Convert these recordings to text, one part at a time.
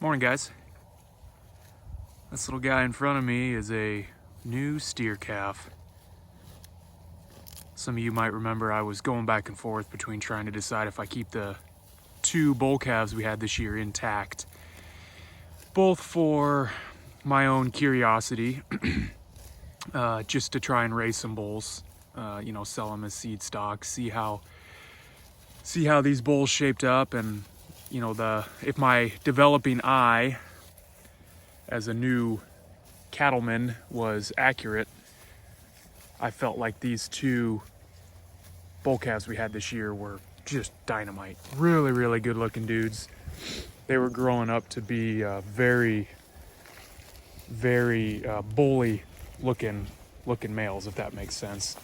Morning, guys. This little guy in front of me is a new steer calf. Some of you might remember I was going back and forth between trying to decide if I keep the two bull calves we had this year intact, both for my own curiosity, just to try and raise some bulls, sell them as seed stock, see how these bulls shaped up, and if my developing eye as a new cattleman was accurate. I felt like these two bull calves we had this year were just dynamite. Really, really good looking dudes. They were growing up to be very, very bully looking males, if that makes sense.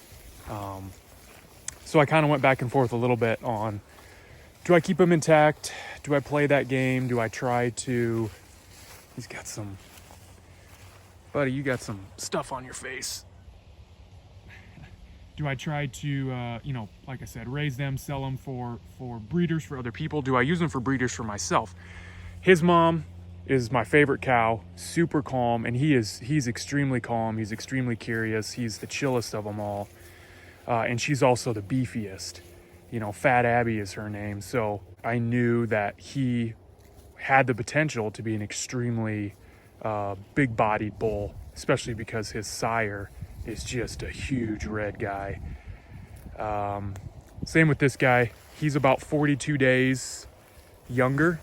So I kind of went back and forth a little bit on, do I keep them intact? Do I play that game? Do I try to... He's got some... Buddy, you got some stuff on your face. Do I try to, like I said, raise them, sell them for breeders for other people? Do I use them for breeders for myself? His mom is my favorite cow, super calm, and he's extremely calm. He's extremely curious. He's the chillest of them all. And she's also the beefiest. Fat Abby is her name. So I knew that he had the potential to be an extremely big-bodied bull, especially because his sire is just a huge red guy. Same with this guy. He's about 42 days younger.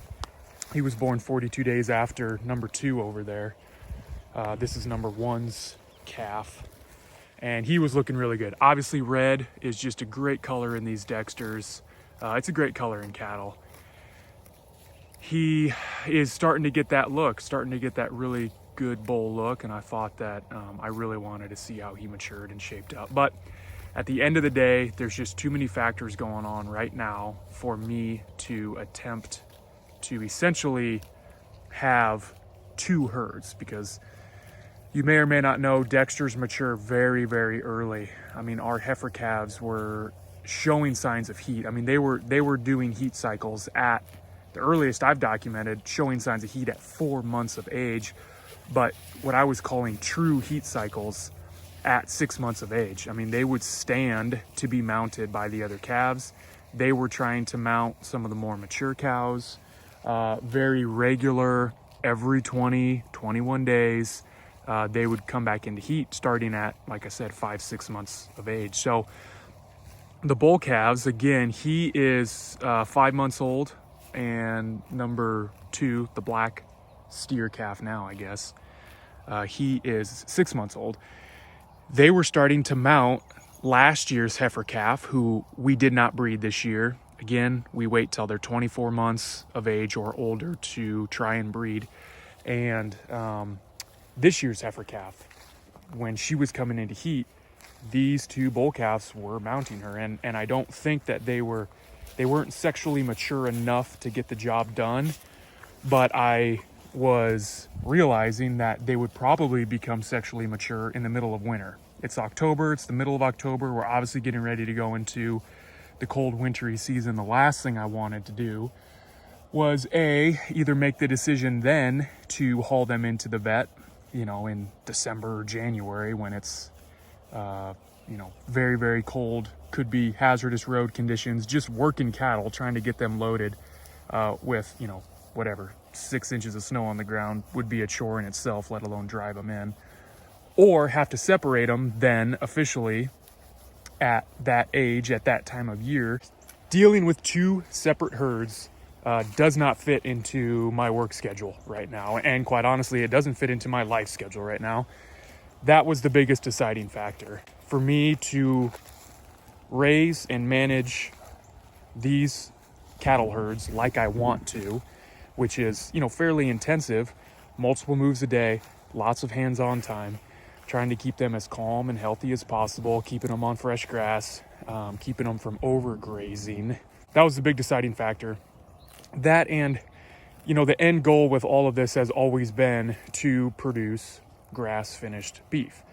He was born 42 days after number 2 over there. This is number 1's calf. And he was looking really good. Obviously, red is just a great color in these dexters. It's a great color in cattle. He is starting to get that look, starting to get that really good bull look, and I thought that I really wanted to see how he matured and shaped up. But at the end of the day, there's just too many factors going on right now for me to attempt to essentially have 2 herds, because you may or may not know, dexters mature very, very early. I mean, our heifer calves were showing signs of heat. I mean, they were doing heat cycles at the earliest I've documented, showing signs of heat at 4 months of age, but what I was calling true heat cycles at 6 months of age. I mean, they would stand to be mounted by the other calves. They were trying to mount some of the more mature cows, very regular, every 20, 21 days. They would come back into heat starting at, like I said, 5-6 months of age. So the bull calves, again, he is 5 months old, and number 2, the black steer calf now, I guess, he is 6 months old. They were starting to mount last year's heifer calf, who we did not breed this year. Again, we wait till they're 24 months of age or older to try and breed. And this year's heifer calf, when she was coming into heat, these 2 bull calves were mounting her, and I don't think that they weren't sexually mature enough to get the job done, but I was realizing that they would probably become sexually mature in the middle of winter. It's October, it's the middle of October. We're obviously getting ready to go into the cold wintry season. The last thing I wanted to do was either make the decision then to haul them into the vet, in December or January, when it's, very, very cold, could be hazardous road conditions, just working cattle, trying to get them loaded with, whatever, 6 inches of snow on the ground would be a chore in itself, let alone drive them in. Or have to separate them then officially at that age, at that time of year. Dealing with 2 separate herds does not fit into my work schedule right now. And quite honestly, it doesn't fit into my life schedule right now. That was the biggest deciding factor. For me to raise and manage these cattle herds like I want to, which is, fairly intensive, multiple moves a day, lots of hands-on time, trying to keep them as calm and healthy as possible, keeping them on fresh grass, keeping them from overgrazing. That was the big deciding factor. That, and the end goal with all of this has always been to produce grass-finished beef.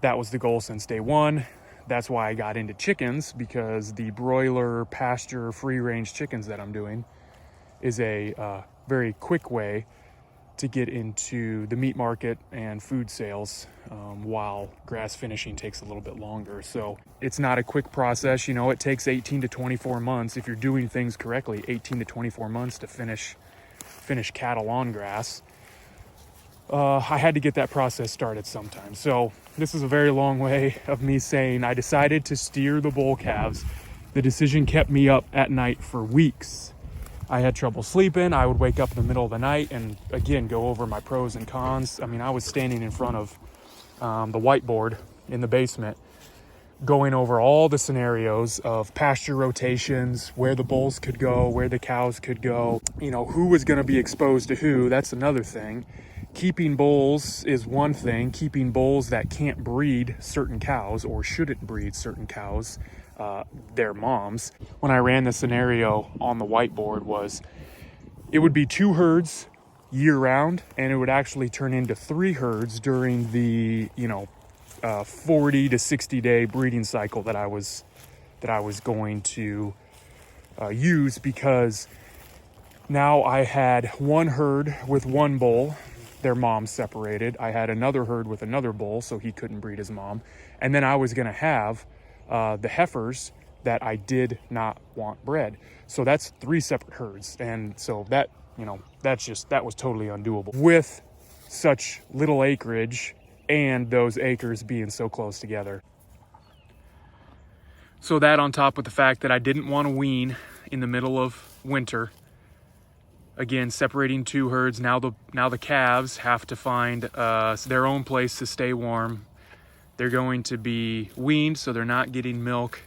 That was the goal since day one. That's why I got into chickens, because the broiler, pasture, free-range chickens that I'm doing, is a very quick way to get into the meat market and food sales, while grass finishing takes a little bit longer. So it's not a quick process. You know, it takes 18 to 24 months if you're doing things correctly, 18 to 24 months to finish cattle on grass. I had to get that process started sometime. So this is a very long way of me saying I decided to steer the bull calves. The decision kept me up at night for weeks. I had trouble sleeping. I would wake up in the middle of the night and again go over my pros and cons. I mean, I was standing in front of the whiteboard in the basement going over all the scenarios of pasture rotations, where the bulls could go, where the cows could go, you know, who was going to be exposed to who. That's another thing. Keeping bulls is one thing. Keeping bulls that can't breed certain cows or shouldn't breed certain cows, their moms. When I ran the scenario on the whiteboard was it would be 2 herds year round, and it would actually turn into 3 herds during the 40 to 60 day breeding cycle that I was going to use, because now I had 1 herd with 1 bull, their moms separated. I had another herd with another bull, so he couldn't breed his mom, and then I was going to have the heifers that I did not want bred. So that's 3 separate herds, and so that was totally undoable with such little acreage and those acres being so close together. So that, on top of the fact that I didn't want to wean in the middle of winter, again separating 2 herds. Now the calves have to find their own place to stay warm. They're going to be weaned, so they're not getting milk.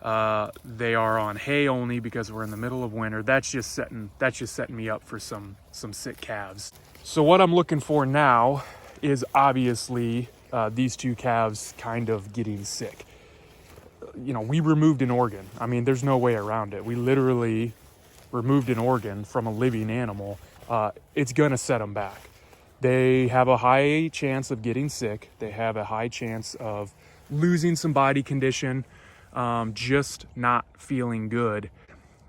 They are on hay only because we're in the middle of winter. That's just setting me up for some sick calves. So what I'm looking for now is obviously these 2 calves kind of getting sick. You know, we removed an organ. I mean, there's no way around it. We literally removed an organ from a living animal. It's gonna set them back. They have a high chance of getting sick. They have a high chance of losing some body condition, just not feeling good.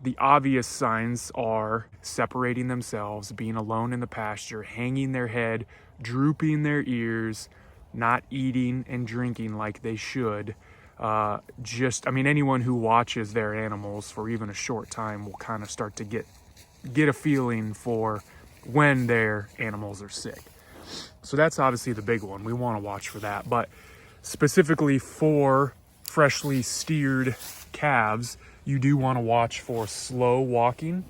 The obvious signs are separating themselves, being alone in the pasture, hanging their head, drooping their ears, not eating and drinking like they should. Anyone who watches their animals for even a short time will kind of start to get a feeling for when their animals are sick. So that's obviously the big one. We want to watch for that. But specifically for freshly steered calves, you do want to watch for slow walking,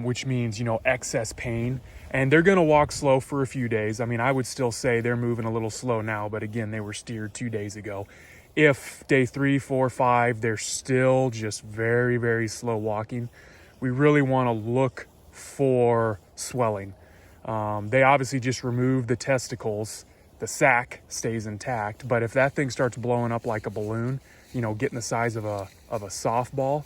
which means, excess pain. And they're going to walk slow for a few days. I mean, I would still say they're moving a little slow now, but again, they were steered 2 days ago. If day 3, 4, 5, they're still just very, very slow walking, we really want to look for swelling. They obviously just removed the testicles. The sac stays intact, but if that thing starts blowing up like a balloon, getting the size of a softball,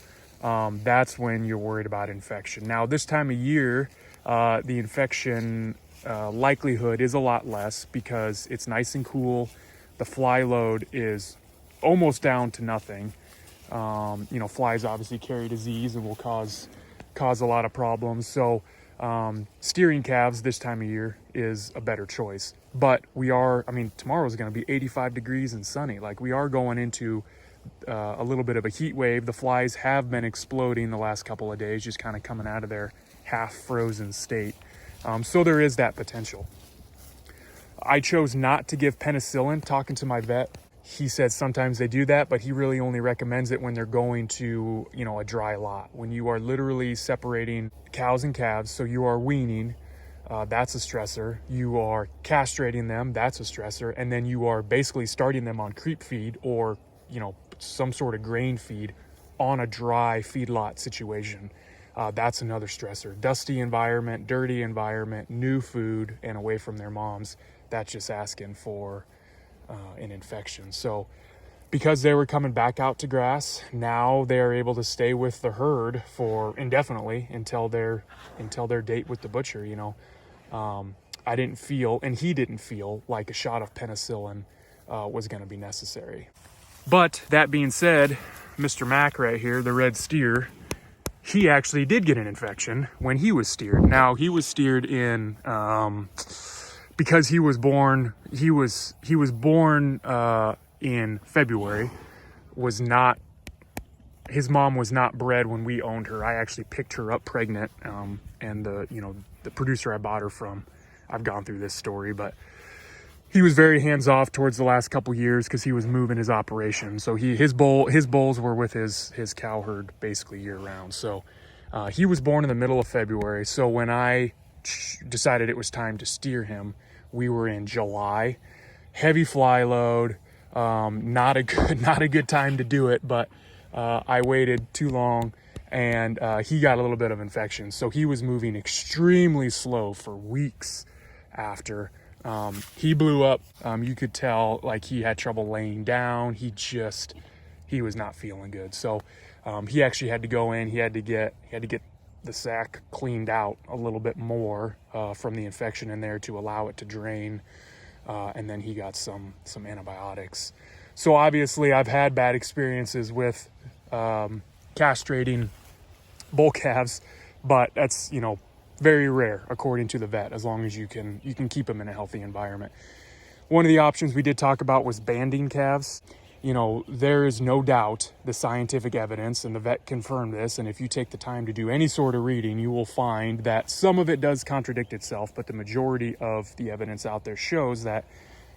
that's when you're worried about infection. Now, this time of year, the infection likelihood is a lot less because it's nice and cool. The fly load is almost down to nothing. Flies obviously carry disease and will cause a lot of problems. So steering calves this time of year is a better choice. But tomorrow is going to be 85 degrees and sunny. Like, we are going into a little bit of a heat wave. The flies have been exploding the last couple of days, just kind of coming out of their half frozen state. So there is that potential. I chose not to give penicillin. Talking to my vet, he said sometimes they do that, but he really only recommends it when they're going to, a dry lot. When you are literally separating cows and calves, so you are weaning, that's a stressor. You are castrating them, that's a stressor. And then you are basically starting them on creep feed or, some sort of grain feed on a dry feedlot situation. That's another stressor. Dusty environment, dirty environment, new food, and away from their moms. That's just asking for an infection. So because they were coming back out to grass, now they're able to stay with the herd for indefinitely until their date with the butcher. I didn't feel, and he didn't feel, like a shot of penicillin was going to be necessary. But that being said, Mr. Mac right here, the red steer, he actually did get an infection when he was steered. Now, he was steered in, because he was born in February, his mom was not bred when we owned her. I actually picked her up pregnant, and the producer I bought her from, I've gone through this story, but he was very hands-off towards the last couple years because he was moving his operation. So his bulls were with his cow herd basically year-round. So he was born in the middle of February. So when I decided it was time to steer him, we were in July. Heavy fly load, not a good time to do it, but I waited too long, and he got a little bit of infection. So he was moving extremely slow for weeks after. He blew up. You could tell like he had trouble laying down. He was not feeling good. So he actually had to go in. He had to get the sac cleaned out a little bit more from the infection in there to allow it to drain. And then he got some antibiotics. So obviously I've had bad experiences with castrating bull calves, but that's, very rare according to the vet, as long as you can keep them in a healthy environment. One of the options we did talk about was banding calves. There is no doubt the scientific evidence, and the vet confirmed this, and if you take the time to do any sort of reading, you will find that some of it does contradict itself, but the majority of the evidence out there shows that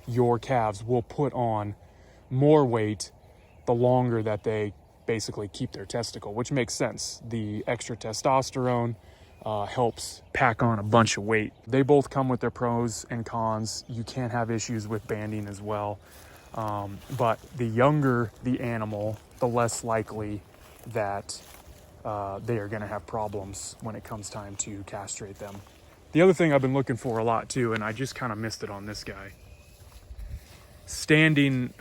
your calves will put on more weight the longer that they basically keep their testicle, which makes sense. The extra testosterone helps pack on a bunch of weight. They both come with their pros and cons. You can have issues with banding as well. But the younger the animal, the less likely that they are going to have problems when it comes time to castrate them. The other thing I've been looking for a lot too, and I just kind of missed it on this guy. Standing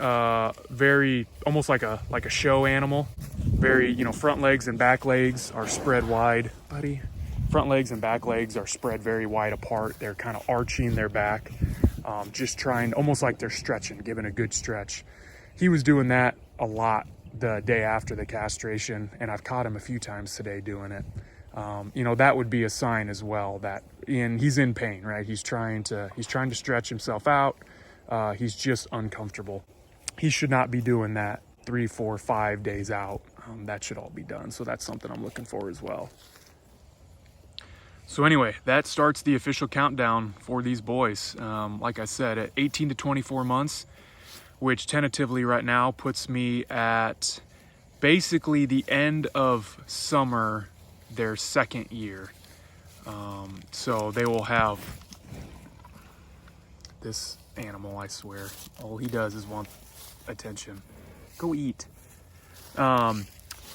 very almost like a show animal. Very, front legs and back legs are spread wide, buddy. Front legs and back legs are spread very wide apart. They're kind of arching their back, just trying, almost like they're stretching, giving a good stretch. He was doing that a lot the day after the castration, and I've caught him a few times today doing it. That would be a sign as well that he's in pain, right? He's trying to stretch himself out. He's just uncomfortable. He should not be doing that 3, 4, 5 days out. That should all be done. So that's something I'm looking for as well. So anyway, that starts the official countdown for these boys. Like I said, at 18 to 24 months, which tentatively right now puts me at basically the end of summer, their second year. So they will have this animal, I swear. All he does is want attention. Go eat.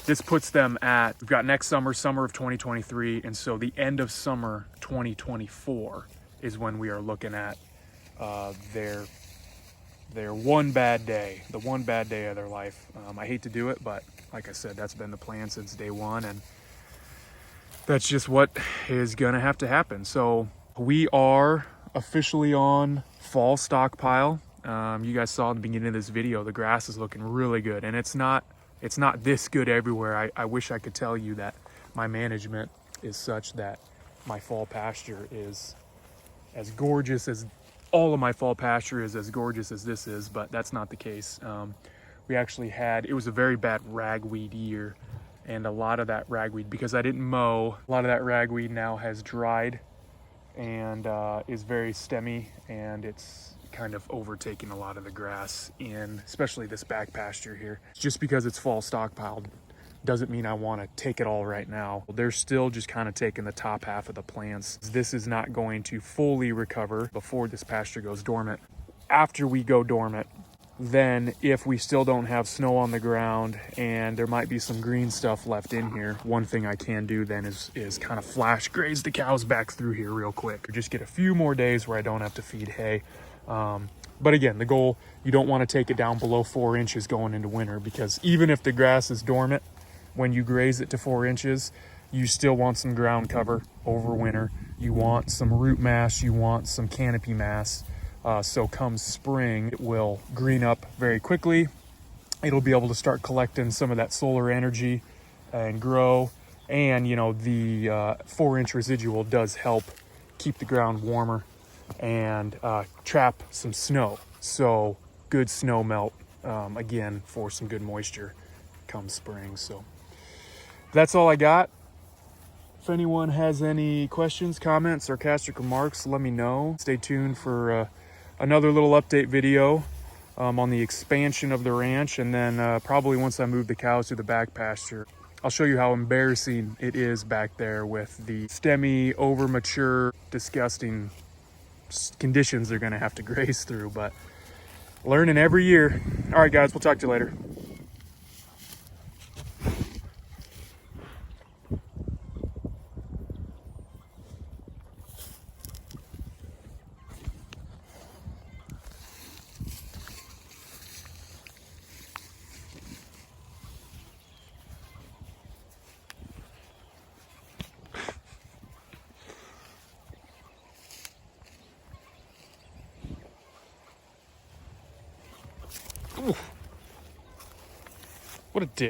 This puts them at, we've got next summer of 2023, and so the end of summer 2024 is when we are looking at their one bad day, the one bad day of their life. I hate to do it, but like I said, that's been the plan since day one, and that's just what is gonna have to happen. So we are officially on fall stockpile. You guys saw in the beginning of this video, the grass is looking really good, and it's not this good everywhere. I wish I could tell you that my management is such that my fall pasture is as gorgeous as all of my fall pasture is as gorgeous as this is, but that's not the case. We actually it was a very bad ragweed year, and a lot of that ragweed, because I didn't mow, a lot of that ragweed now has dried and is very stemmy, and it's kind of overtaking a lot of the grass in especially this back pasture here. Just because it's fall stockpiled doesn't mean I want to take it all right now. They're still just kind of taking the top half of the plants. This is not going to fully recover before this pasture goes dormant. After we go dormant, then if we still don't have snow on the ground and there might be some green stuff left in here, one thing I can do then is kind of flash graze the cows back through here real quick. Just get a few more days where I don't have to feed hay. But again, the goal, you don't want to take it down below 4 inches going into winter, because even if the grass is dormant, when you graze it to 4 inches, you still want some ground cover over winter. You want some root mass, you want some canopy mass. So come spring, it will green up very quickly. It'll be able to start collecting some of that solar energy and grow. And, you know, the 4-inch residual does help keep the ground warmer and trap some snow. So good snow melt, again, for some good moisture come spring. So that's all I got. If anyone has any questions, comments, sarcastic remarks, let me know. Stay tuned for another little update video on the expansion of the ranch, and then probably once I move the cows to the back pasture, I'll show you how embarrassing it is back there with the stemmy, over-mature, disgusting conditions they're gonna have to graze through, but learning every year. All right, guys, we'll talk to you later. Ooh. What a dick.